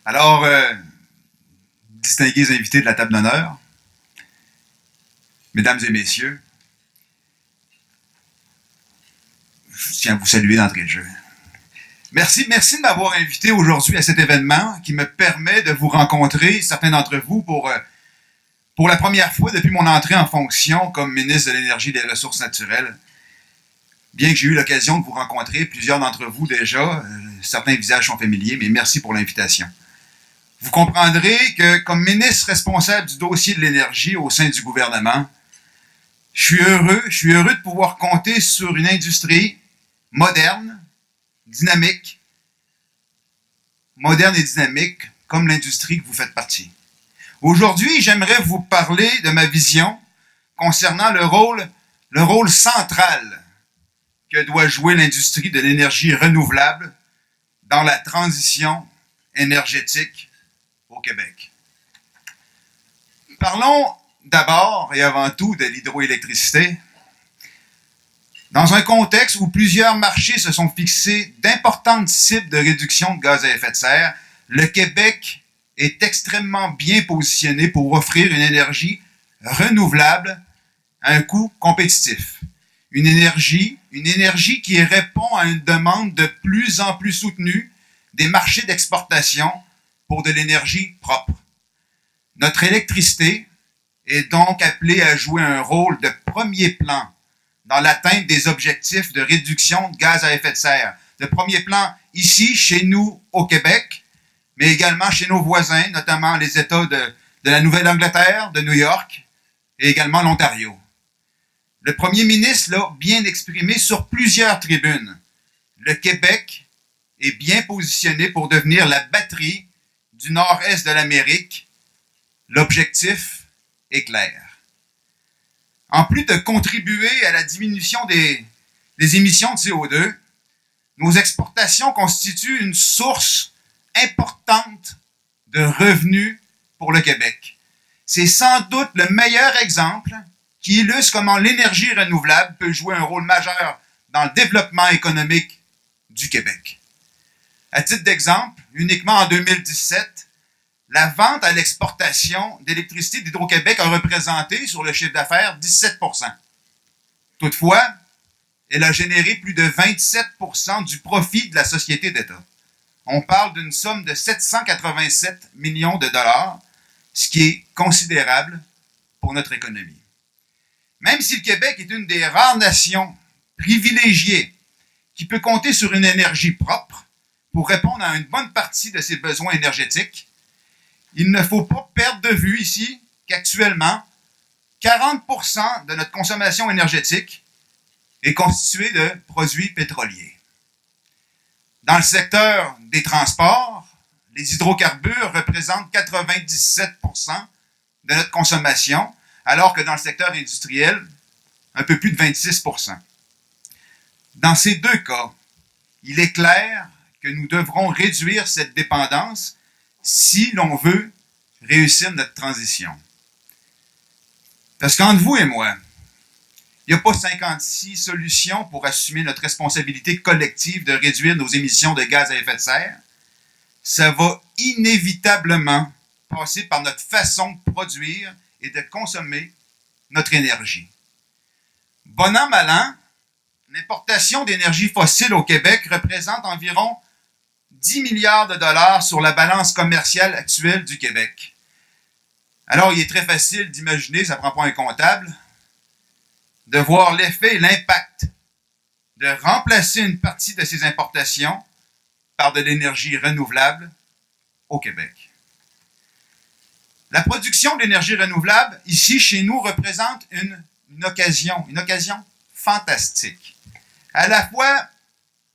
Alors, distingués invités de la table d'honneur, mesdames et messieurs, je tiens à vous saluer d'entrée de jeu. Merci de m'avoir invité aujourd'hui à cet événement qui me permet de vous rencontrer, certains d'entre vous, pour la première fois depuis mon entrée en fonction comme ministre de l'Énergie et des Ressources naturelles. Bien que j'ai eu l'occasion de vous rencontrer, plusieurs d'entre vous déjà, certains visages sont familiers, mais merci pour l'invitation. Vous comprendrez que comme ministre responsable du dossier de l'énergie au sein du gouvernement, je suis heureux de pouvoir compter sur une industrie moderne et dynamique, comme l'industrie que vous faites partie. Aujourd'hui, j'aimerais vous parler de ma vision concernant le rôle central que doit jouer l'industrie de l'énergie renouvelable dans la transition énergétique au Québec. Parlons d'abord et avant tout de l'hydroélectricité. Dans un contexte où plusieurs marchés se sont fixés d'importantes cibles de réduction de gaz à effet de serre, le Québec est extrêmement bien positionné pour offrir une énergie renouvelable à un coût compétitif. Une énergie qui répond à une demande de plus en plus soutenue des marchés d'exportation pour de l'énergie propre. Notre électricité est donc appelée à jouer un rôle de premier plan dans l'atteinte des objectifs de réduction de gaz à effet de serre. De premier plan ici, chez nous, au Québec, mais également chez nos voisins, notamment les États de la Nouvelle-Angleterre, de New York et également l'Ontario. Le premier ministre l'a bien exprimé sur plusieurs tribunes. Le Québec est bien positionné pour devenir la batterie du nord-est de l'Amérique. L'objectif est clair. En plus de contribuer à la diminution des émissions de CO2, nos exportations constituent une source importante de revenus pour le Québec. C'est sans doute le meilleur exemple qui illustre comment l'énergie renouvelable peut jouer un rôle majeur dans le développement économique du Québec. À titre d'exemple, uniquement en 2017, la vente à l'exportation d'électricité d'Hydro-Québec a représenté sur le chiffre d'affaires 17%. Toutefois, elle a généré plus de 27% du profit de la société d'État. On parle d'une somme de 787 millions de dollars, ce qui est considérable pour notre économie. Même si le Québec est une des rares nations privilégiées qui peut compter sur une énergie propre pour répondre à une bonne partie de ses besoins énergétiques, il ne faut pas perdre de vue ici qu'actuellement, 40% de notre consommation énergétique est constituée de produits pétroliers. Dans le secteur des transports, les hydrocarbures représentent 97% de notre consommation, alors que dans le secteur industriel, un peu plus de 26%. Dans ces deux cas, il est clair que nous devrons réduire cette dépendance si l'on veut réussir notre transition. Parce qu'entre vous et moi, il n'y a pas 56 solutions pour assumer notre responsabilité collective de réduire nos émissions de gaz à effet de serre. Ça va inévitablement passer par notre façon de produire et de consommer notre énergie. Bon an, mal an, l'importation d'énergie fossile au Québec représente environ 10 milliards de dollars sur la balance commerciale actuelle du Québec. Alors, il est très facile d'imaginer, ça ne prend pas un comptable, de voir l'effet et l'impact de remplacer une partie de ces importations par de l'énergie renouvelable au Québec. La production d'énergie renouvelable, ici, chez nous, représente une occasion fantastique. À la fois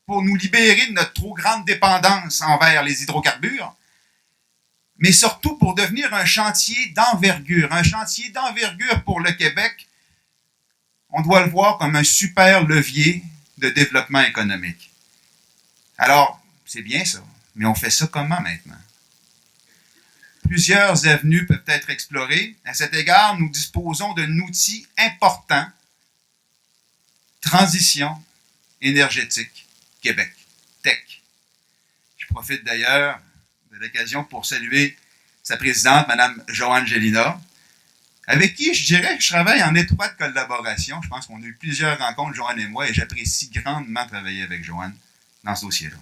pour nous libérer de notre trop grande dépendance envers les hydrocarbures, mais surtout pour devenir un chantier d'envergure pour le Québec. On doit le voir comme un super levier de développement économique. Alors, c'est bien ça, mais on fait ça comment maintenant? Plusieurs avenues peuvent être explorées. À cet égard, nous disposons d'un outil important, Transition énergétique Québec, TEC. Je profite d'ailleurs de l'occasion pour saluer sa présidente, Mme Joanne Gélina, avec qui je dirais que je travaille en étroite collaboration. Je pense qu'on a eu plusieurs rencontres, Joanne et moi, et j'apprécie grandement travailler avec Joanne dans ce dossier-là.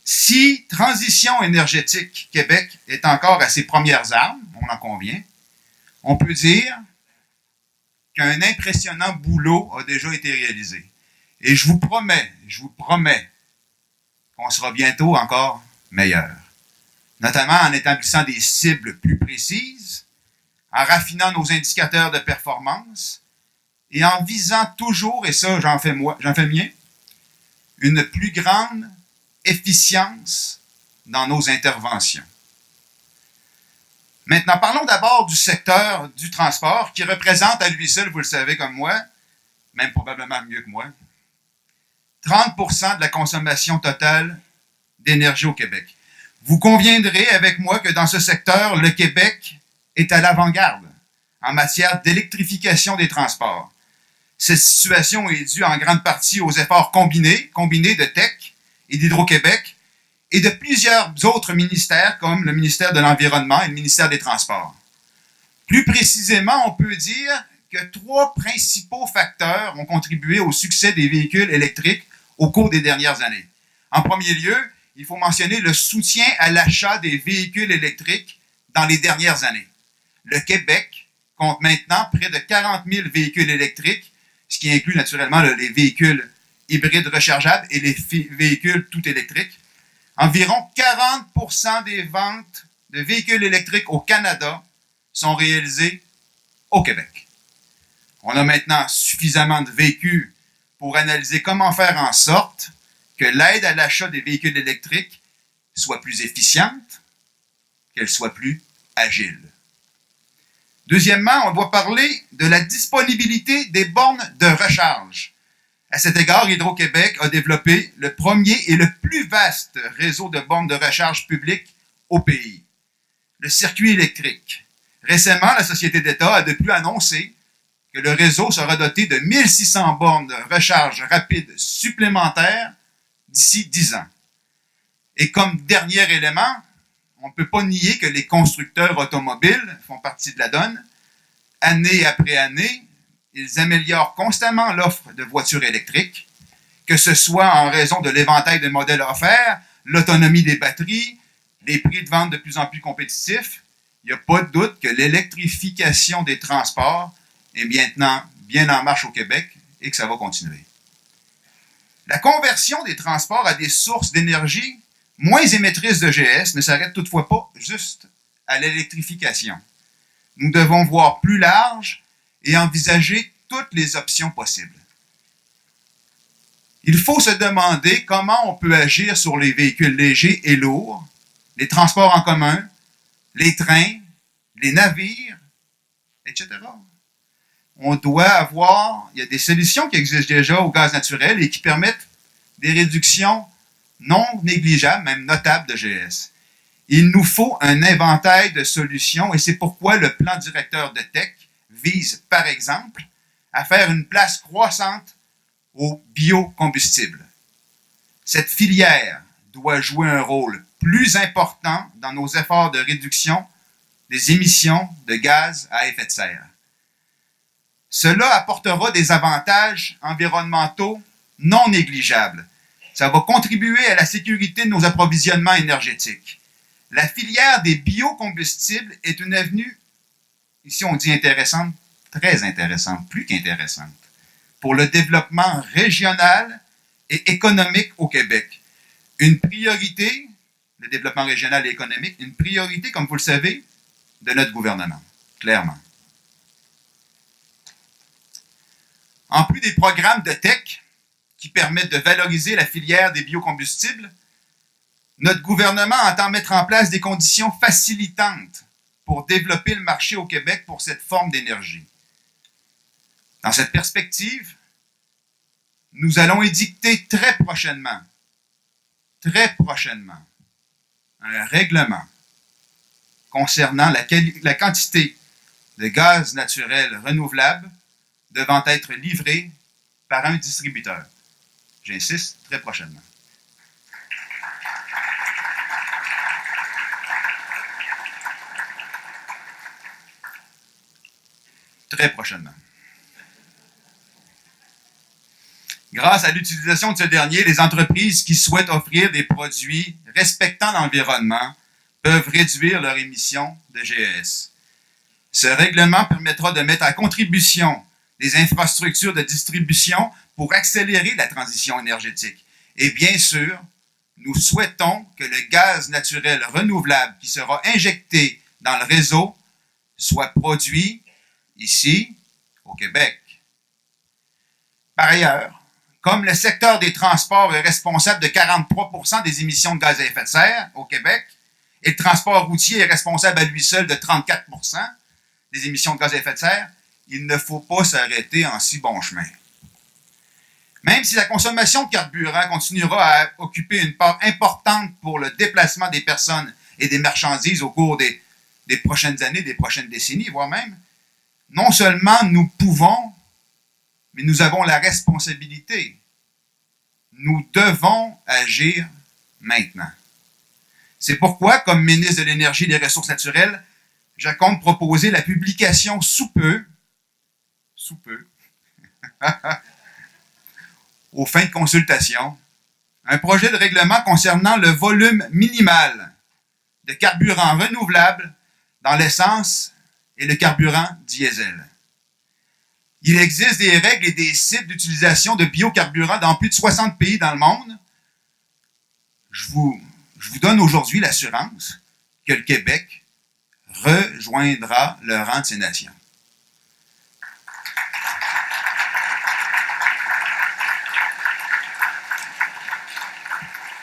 Si Transition énergétique Québec est encore à ses premières armes, on en convient, on peut dire qu'un impressionnant boulot a déjà été réalisé. Et je vous promets qu'on sera bientôt encore meilleur. Notamment en établissant des cibles plus précises, en raffinant nos indicateurs de performance et en visant toujours, et ça j'en fais mien, une plus grande efficience dans nos interventions. Maintenant, parlons d'abord du secteur du transport qui représente à lui seul, vous le savez comme moi, même probablement mieux que moi, 30% de la consommation totale d'énergie au Québec. Vous conviendrez avec moi que dans ce secteur, le Québec est à l'avant-garde en matière d'électrification des transports. Cette situation est due en grande partie aux efforts combinés de TEC et d'Hydro-Québec et de plusieurs autres ministères comme le ministère de l'Environnement et le ministère des Transports. Plus précisément, on peut dire que 3 principaux facteurs ont contribué au succès des véhicules électriques au cours des dernières années. En premier lieu, il faut mentionner le soutien à l'achat des véhicules électriques dans les dernières années. Le Québec compte maintenant près de 40 000 véhicules électriques, ce qui inclut naturellement les véhicules hybrides rechargeables et les véhicules tout électriques. Environ 40% des ventes de véhicules électriques au Canada sont réalisées au Québec. On a maintenant suffisamment de véhicules pour analyser comment faire en sorte que l'aide à l'achat des véhicules électriques soit plus efficiente, qu'elle soit plus agile. Deuxièmement, on doit parler de la disponibilité des bornes de recharge. À cet égard, Hydro-Québec a développé le premier et le plus vaste réseau de bornes de recharge publiques au pays, le circuit électrique. Récemment, la Société d'État a de plus annoncé que le réseau sera doté de 1600 bornes de recharge rapide supplémentaires d'ici 10 ans. Et comme dernier élément, on ne peut pas nier que les constructeurs automobiles font partie de la donne. Année après année, ils améliorent constamment l'offre de voitures électriques, que ce soit en raison de l'éventail de modèles offerts, l'autonomie des batteries, les prix de vente de plus en plus compétitifs. Il n'y a pas de doute que l'électrification des transports est maintenant bien en marche au Québec et que ça va continuer. La conversion des transports à des sources d'énergie moins émettrices de GS ne s'arrête toutefois pas juste à l'électrification. Nous devons voir plus large et envisager toutes les options possibles. Il faut se demander comment on peut agir sur les véhicules légers et lourds, les transports en commun, les trains, les navires, etc. Il y a des solutions qui existent déjà au gaz naturel et qui permettent des réductions non négligeables, même notables de GS. Il nous faut un inventaire de solutions et c'est pourquoi le plan directeur de TEC vise, par exemple, à faire une place croissante aux biocombustibles. Cette filière doit jouer un rôle plus important dans nos efforts de réduction des émissions de gaz à effet de serre. Cela apportera des avantages environnementaux non négligeables. Ça va contribuer à la sécurité de nos approvisionnements énergétiques. La filière des biocombustibles est une avenue, ici on dit intéressante, très intéressante, plus qu'intéressante, pour le développement régional et économique au Québec. Une priorité, le développement régional et économique, une priorité, comme vous le savez, de notre gouvernement, clairement. En plus des programmes de TEC qui permettent de valoriser la filière des biocombustibles, notre gouvernement entend mettre en place des conditions facilitantes pour développer le marché au Québec pour cette forme d'énergie. Dans cette perspective, nous allons édicter très prochainement, un règlement concernant la quantité de gaz naturel renouvelable devant être livré par un distributeur. J'insiste, très prochainement. très prochainement. Grâce à l'utilisation de ce dernier, les entreprises qui souhaitent offrir des produits respectant l'environnement peuvent réduire leur émission de GES. Ce règlement permettra de mettre à contribution des infrastructures de distribution pour accélérer la transition énergétique. Et bien sûr, nous souhaitons que le gaz naturel renouvelable qui sera injecté dans le réseau soit produit ici, au Québec. Par ailleurs, comme le secteur des transports est responsable de 43% des émissions de gaz à effet de serre au Québec, et le transport routier est responsable à lui seul de 34% des émissions de gaz à effet de serre, il ne faut pas s'arrêter en si bon chemin. Même si la consommation de carburant continuera à occuper une part importante pour le déplacement des personnes et des marchandises au cours des prochaines années, des prochaines décennies, voire même, non seulement nous pouvons, mais nous avons la responsabilité. Nous devons agir maintenant. C'est pourquoi, comme ministre de l'Énergie et des Ressources naturelles, je compte proposer la publication sous peu, aux fins de consultation, un projet de règlement concernant le volume minimal de carburant renouvelable dans l'essence et le carburant diesel. Il existe des règles et des sites d'utilisation de biocarburants dans plus de 60 pays dans le monde. Je vous donne aujourd'hui l'assurance que le Québec rejoindra le rang de ces nations.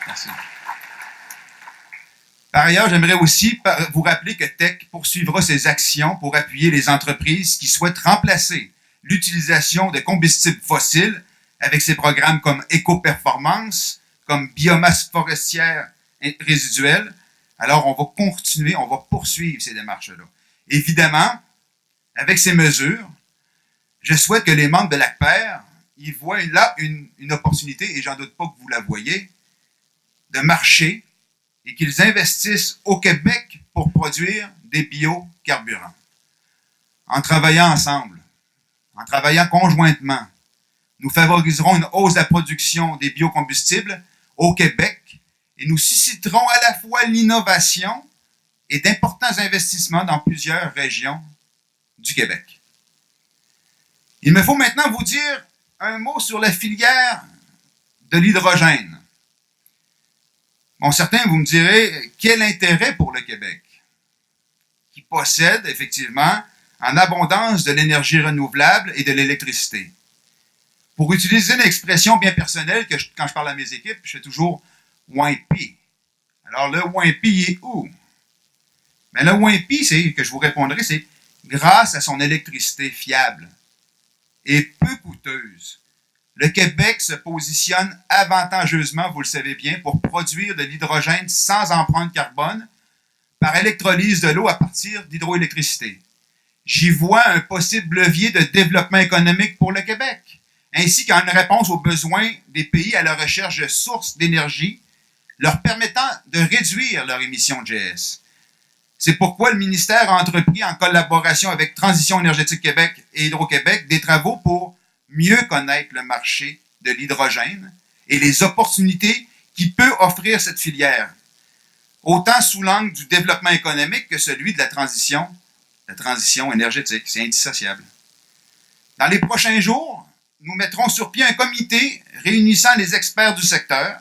Merci. Par ailleurs, j'aimerais aussi vous rappeler que TEC poursuivra ses actions pour appuyer les entreprises qui souhaitent remplacer l'utilisation de combustibles fossiles avec ses programmes comme éco-performance, comme biomasse forestière résiduelle. Alors, on va continuer, on va poursuivre ces démarches-là. Évidemment, avec ces mesures, je souhaite que les membres de l'ACPER y voient là une opportunité, et j'en doute pas que vous la voyez, de marché et qu'ils investissent au Québec pour produire des biocarburants. En travaillant ensemble, en travaillant conjointement, nous favoriserons une hausse de la production des biocombustibles au Québec et nous susciterons à la fois l'innovation et d'importants investissements dans plusieurs régions du Québec. Il me faut maintenant vous dire un mot sur la filière de l'hydrogène. Bon, certains, vous me direz, quel intérêt pour le Québec, qui possède effectivement en abondance de l'énergie renouvelable et de l'électricité. Pour utiliser une expression bien personnelle, quand je parle à mes équipes, je fais toujours « WIMPI ». Alors, le WIMPI, il est où? Mais le WIMPI, c'est que je vous répondrai, c'est grâce à son électricité fiable et peu coûteuse. Le Québec se positionne avantageusement, vous le savez bien, pour produire de l'hydrogène sans empreinte carbone par électrolyse de l'eau à partir d'hydroélectricité. J'y vois un possible levier de développement économique pour le Québec, ainsi qu'une réponse aux besoins des pays à la recherche de sources d'énergie leur permettant de réduire leurs émissions de GES. C'est pourquoi le ministère a entrepris, en collaboration avec Transition énergétique Québec et Hydro-Québec, des travaux pour mieux connaître le marché de l'hydrogène et les opportunités qu'il peut offrir cette filière, autant sous l'angle du développement économique que celui de la transition énergétique. C'est indissociable. Dans les prochains jours, nous mettrons sur pied un comité réunissant les experts du secteur.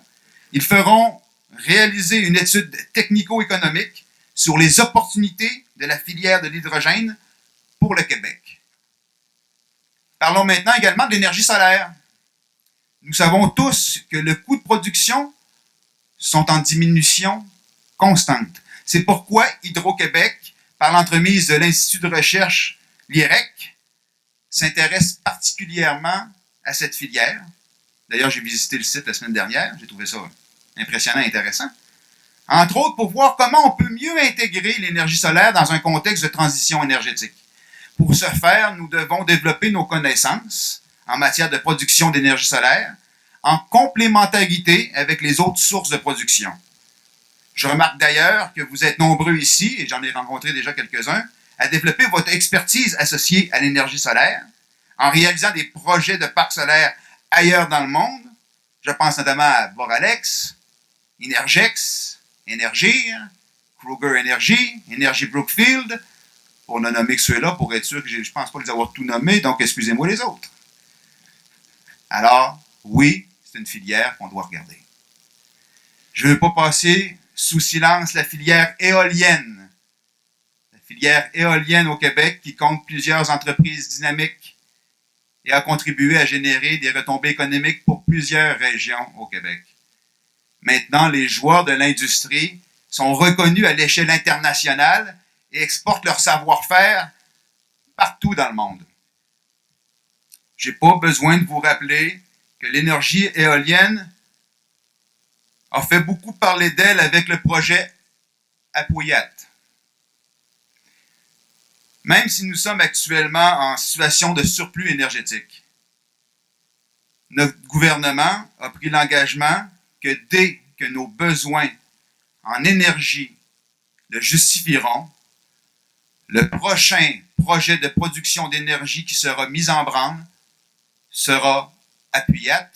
Ils feront réaliser une étude technico-économique sur les opportunités de la filière de l'hydrogène pour le Québec. Parlons maintenant également de l'énergie solaire. Nous savons tous que les coûts de production sont en diminution constante. C'est pourquoi Hydro-Québec, par l'entremise de l'Institut de recherche, l'IREC, s'intéresse particulièrement à cette filière. D'ailleurs, j'ai visité le site la semaine dernière. J'ai trouvé ça impressionnant et intéressant. Entre autres, pour voir comment on peut mieux intégrer l'énergie solaire dans un contexte de transition énergétique. Pour ce faire, nous devons développer nos connaissances en matière de production d'énergie solaire en complémentarité avec les autres sources de production. Je remarque d'ailleurs que vous êtes nombreux ici, et j'en ai rencontré déjà quelques-uns, à développer votre expertise associée à l'énergie solaire en réalisant des projets de parcs solaires ailleurs dans le monde. Je pense notamment à Boralex, Energex, Énergir, Kruger Energy, Energy Brookfield, pour ne nommer que ceux-là, pour être sûr que je ne pense pas les avoir tout nommés, donc excusez-moi les autres. Alors, oui, c'est une filière qu'on doit regarder. Je ne veux pas passer sous silence la filière éolienne. La filière éolienne au Québec qui compte plusieurs entreprises dynamiques et a contribué à générer des retombées économiques pour plusieurs régions au Québec. Maintenant, les joueurs de l'industrie sont reconnus à l'échelle internationale et exportent leur savoir-faire partout dans le monde. Je n'ai pas besoin de vous rappeler que l'énergie éolienne a fait beaucoup parler d'elle avec le projet Apoyat. Même si nous sommes actuellement en situation de surplus énergétique, notre gouvernement a pris l'engagement que dès que nos besoins en énergie le justifieront, le prochain projet de production d'énergie qui sera mis en branle sera Apoyat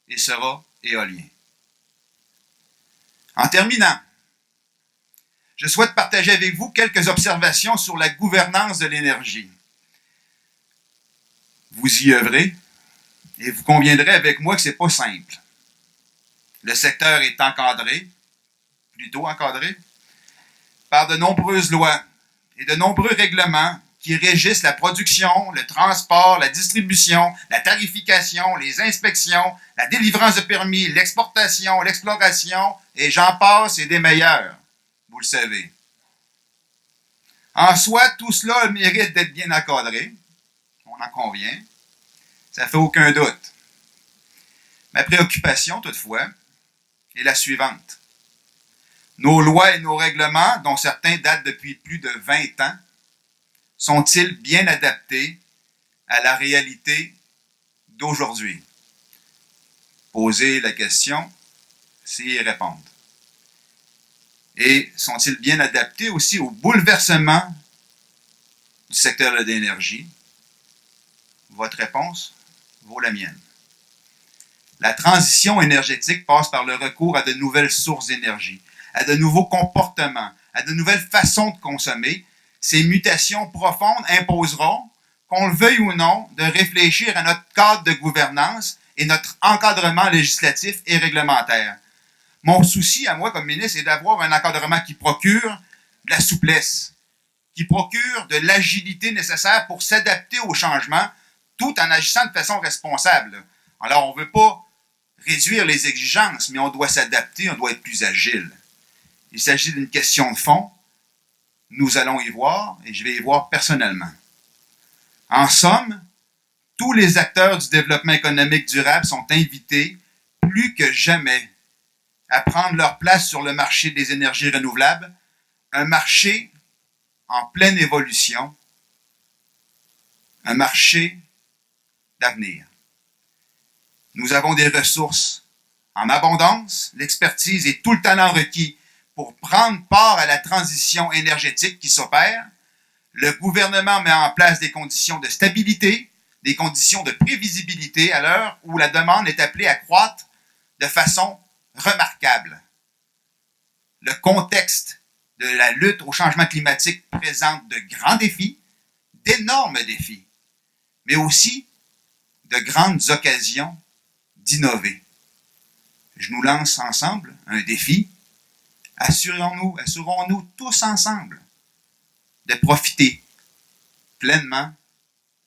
et sera éolien. En terminant, je souhaite partager avec vous quelques observations sur la gouvernance de l'énergie. Vous y œuvrez et vous conviendrez avec moi que ce n'est pas simple. Le secteur est encadré, plutôt encadré, par de nombreuses lois et de nombreux règlements qui régissent la production, le transport, la distribution, la tarification, les inspections, la délivrance de permis, l'exportation, l'exploration, et j'en passe et des meilleurs, vous le savez. En soi, tout cela mérite d'être bien encadré, on en convient, ça fait aucun doute. Ma préoccupation, toutefois, est la suivante. Nos lois et nos règlements, dont certains datent depuis plus de 20 ans, sont-ils bien adaptés à la réalité d'aujourd'hui? Poser la question, c'est y répondre. Et sont-ils bien adaptés aussi au bouleversement du secteur de l'énergie? Votre réponse vaut la mienne. La transition énergétique passe par le recours à de nouvelles sources d'énergie, à de nouveaux comportements, à de nouvelles façons de consommer. Ces mutations profondes imposeront, qu'on le veuille ou non, de réfléchir à notre cadre de gouvernance et notre encadrement législatif et réglementaire. Mon souci à moi comme ministre est d'avoir un encadrement qui procure de la souplesse, qui procure de l'agilité nécessaire pour s'adapter aux changements tout en agissant de façon responsable. Alors, on ne veut pas réduire les exigences, mais on doit s'adapter, on doit être plus agile. Il s'agit d'une question de fond. Nous allons y voir, et je vais y voir personnellement. En somme, tous les acteurs du développement économique durable sont invités, plus que jamais, à prendre leur place sur le marché des énergies renouvelables, un marché en pleine évolution, un marché d'avenir. Nous avons des ressources en abondance, l'expertise et tout le talent requis pour prendre part à la transition énergétique qui s'opère. Le gouvernement met en place des conditions de stabilité, des conditions de prévisibilité à l'heure où la demande est appelée à croître de façon remarquable. Le contexte de la lutte au changement climatique présente de grands défis, d'énormes défis, mais aussi de grandes occasions d'innover. Je nous lance ensemble un défi. Assurons-nous tous ensemble de profiter pleinement,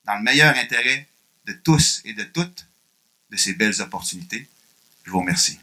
dans le meilleur intérêt de tous et de toutes, de ces belles opportunités. Je vous remercie.